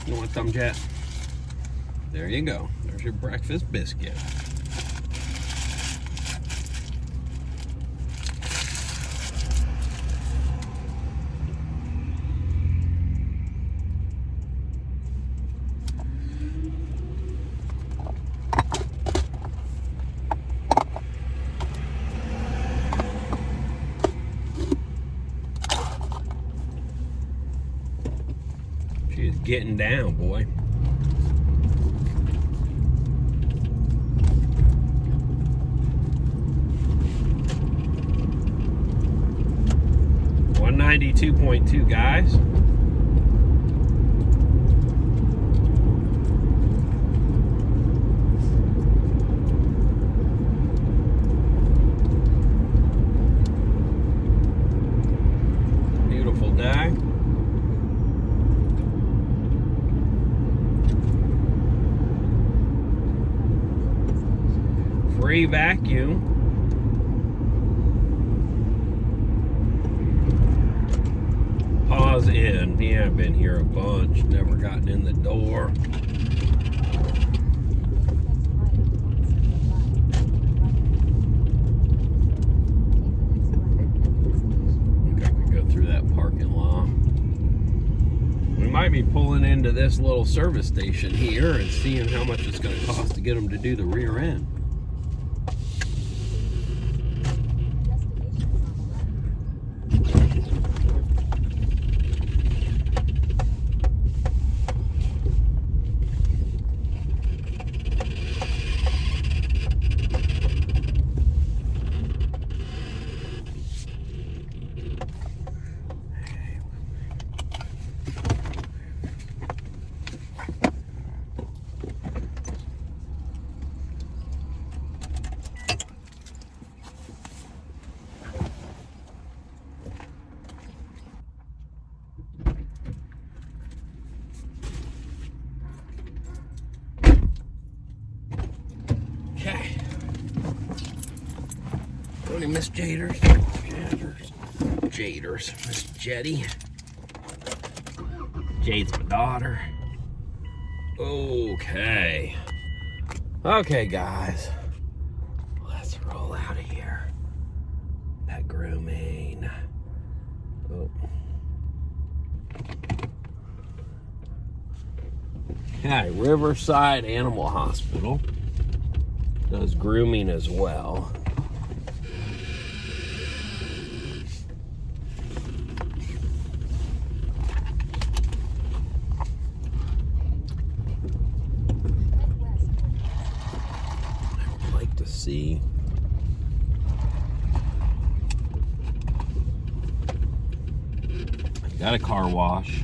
You want some, Jet? There you go. There's your breakfast biscuit. She's getting down, boy. $192.2, guys. Beautiful day. Free vacuum. Pause in. Yeah, I've been here a bunch. Never gotten in the door. I think I could go through that parking lot. We might be pulling into this little service station here and seeing how much it's going to cost to get them to do the rear end. Okay. Morning, Miss Jaders. Jaders. Miss Jetty. Jade's my daughter. Okay. Okay, guys. Let's roll out of here. Pet grooming. Oh. Okay, Riverside Animal Hospital does grooming as well. I would like to see got a car wash.